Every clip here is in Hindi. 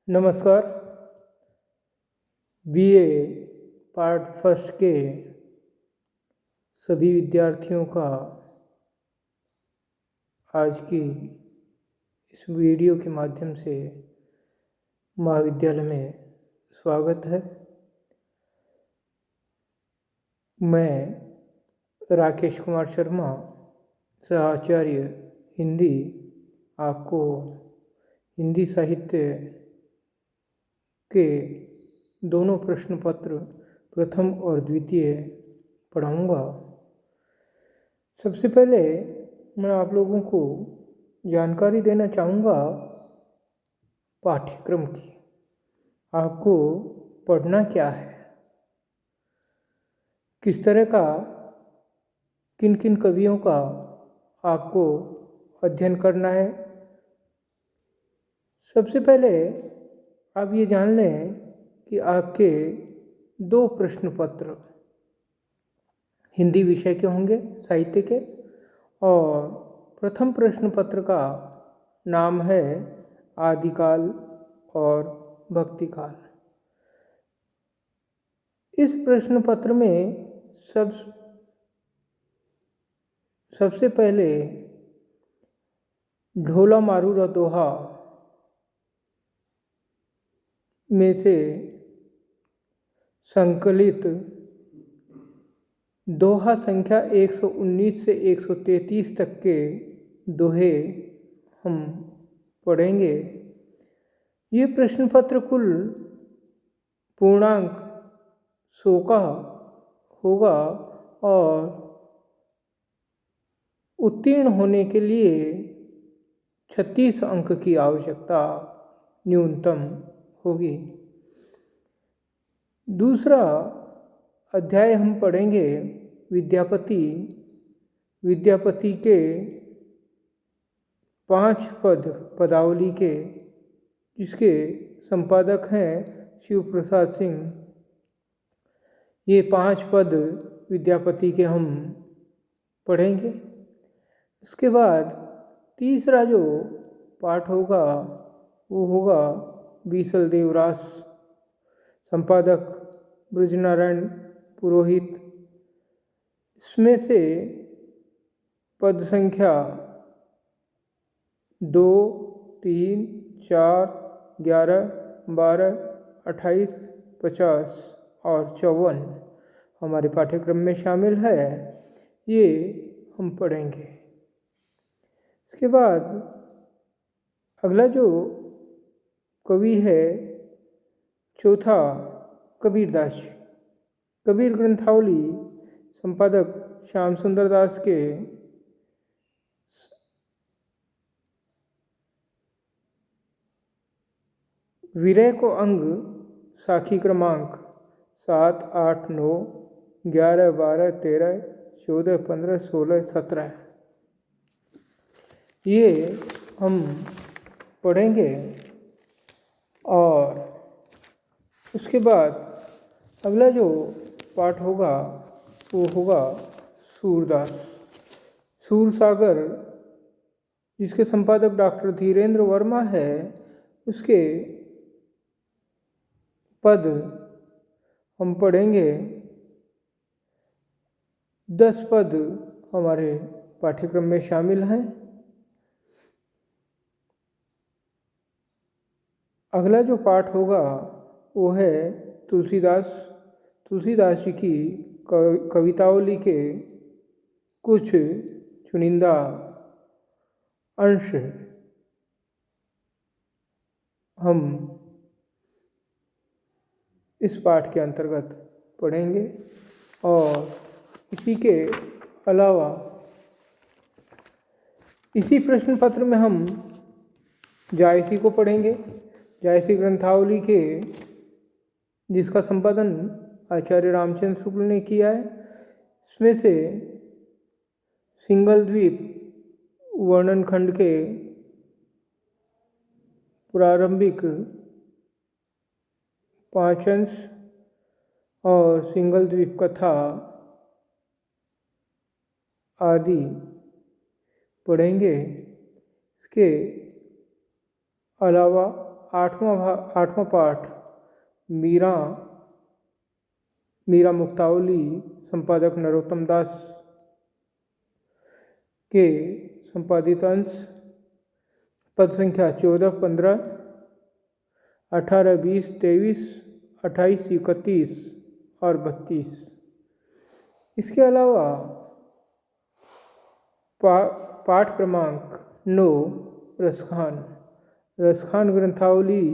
नमस्कार। बीए पार्ट फर्स्ट के सभी विद्यार्थियों का आज की इस वीडियो के माध्यम से महाविद्यालय में स्वागत है। मैं राकेश कुमार शर्मा, सहाचार्य हिंदी, आपको हिंदी साहित्य के दोनों प्रश्न पत्र प्रथम और द्वितीय पढ़ाऊँगा। सबसे पहले मैं आप लोगों को जानकारी देना चाहूँगा पाठ्यक्रम की। आपको पढ़ना क्या है, किस तरह का, किन किन कवियों का आपको अध्ययन करना है। सबसे पहले आप ये जान लें कि आपके 2 प्रश्न पत्र हिंदी विषय के होंगे, साहित्य के, और प्रथम प्रश्न पत्र का नाम है आदिकाल और भक्तिकाल। इस प्रश्न पत्र में सबसे पहले ढोला मारूरा दोहा में से संकलित दोहा संख्या 119 से 133 तक के दोहे हम पढ़ेंगे। ये प्रश्न पत्र कुल पूर्णांक 100 का होगा और उत्तीर्ण होने के लिए 36 अंक की आवश्यकता न्यूनतम होगी। दूसरा अध्याय हम पढ़ेंगे विद्यापति। विद्यापति के 5 पदावली के, जिसके संपादक हैं शिव प्रसाद सिंह। ये 5 पद विद्यापति के हम पढ़ेंगे। उसके बाद तीसरा जो पाठ होगा वो होगा बीसल देवरास, संपादक ब्रजनारायण पुरोहित। इसमें से पद संख्या 2, 3, 4, 11, 12, 28, 50 और 54 हमारे पाठ्यक्रम में शामिल है। ये हम पढ़ेंगे। इसके बाद अगला जो कवि है चौथा, कबीरदास। कबीर ग्रंथावली, संपादक श्याम सुंदर दास के विरह को अंग साखी क्रमांक 7, 8, 9, 11, 12, 13, 14, 15, 16, 17 ये हम पढ़ेंगे। और उसके बाद अगला जो पाठ होगा वो होगा सूरदास, सूरसागर, जिसके संपादक डॉक्टर धीरेन्द्र वर्मा है। उसके पद हम पढ़ेंगे। 10 पद हमारे पाठ्यक्रम में शामिल हैं। अगला जो पाठ होगा वो है तुलसीदास। तुलसीदास जी की कवितावली के कुछ चुनिंदा अंश हम इस पाठ के अंतर्गत पढ़ेंगे। और इसी के अलावा इसी प्रश्न पत्र में हम जायसी को पढ़ेंगे। जायसी ग्रंथावली के, जिसका संपादन आचार्य रामचंद्र शुक्ल ने किया है। इसमें से सिंगल द्वीप वर्णन खंड के प्रारंभिक 5 अंश और सिंगल द्वीप कथा आदि पढ़ेंगे। इसके अलावा आठवां पाठ मीरा मुक्तावली संपादक नरोत्तम दास के संपादित अंश पद संख्या 14, 15, 18, 20, 23, 28, 31 और 32। इसके अलावा पाठ क्रमांक 9 रसखान ग्रंथावली,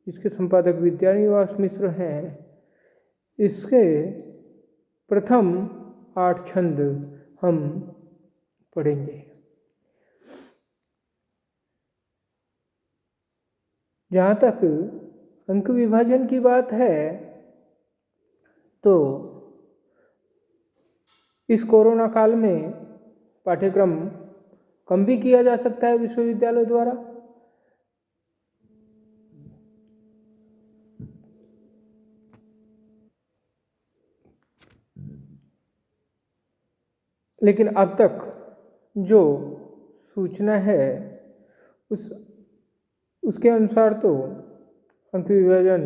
इसके संपादक विद्यानिवास मिश्र हैं। इसके प्रथम 8 छंद हम पढ़ेंगे। जहाँ तक अंक विभाजन की बात है तो इस कोरोना काल में पाठ्यक्रम कम भी किया जा सकता है विश्वविद्यालय द्वारा। लेकिन अब तक जो सूचना है उसके अनुसार तो अंक विभाजन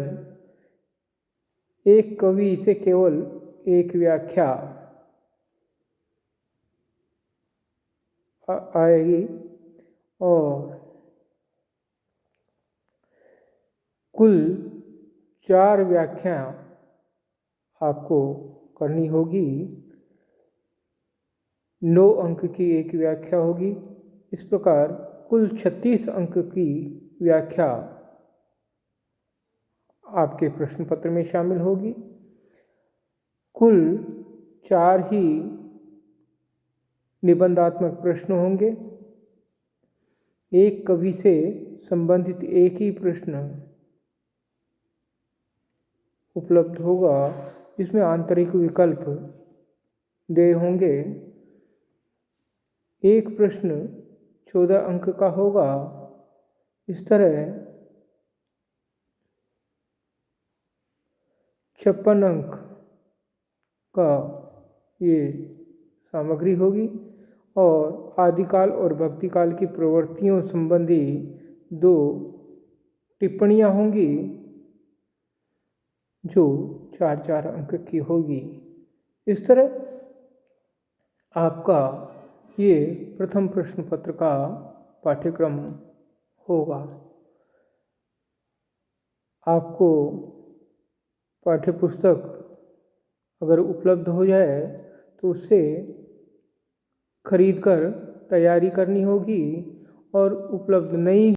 एक कवि से केवल एक व्याख्या आएगी और कुल 4 व्याख्या आपको करनी होगी। 9 अंक की एक व्याख्या होगी। इस प्रकार कुल 36 अंक की व्याख्या आपके प्रश्न पत्र में शामिल होगी। कुल 4 ही निबंधात्मक प्रश्न होंगे। एक कवि से संबंधित एक ही प्रश्न उपलब्ध होगा, जिसमें आंतरिक विकल्प दे होंगे। एक प्रश्न 14 अंक का होगा। इस तरह 56 अंक का ये सामग्री होगी और आदिकाल और भक्तिकाल की प्रवृत्तियों संबंधी 2 टिप्पणियाँ होंगी जो 4-4 अंक की होगी। इस तरह आपका ये प्रथम प्रश्न पत्र का पाठ्यक्रम होगा। आपको पाठ्यपुस्तक अगर उपलब्ध हो जाए तो उससे खरीद कर तैयारी करनी होगी और उपलब्ध नहीं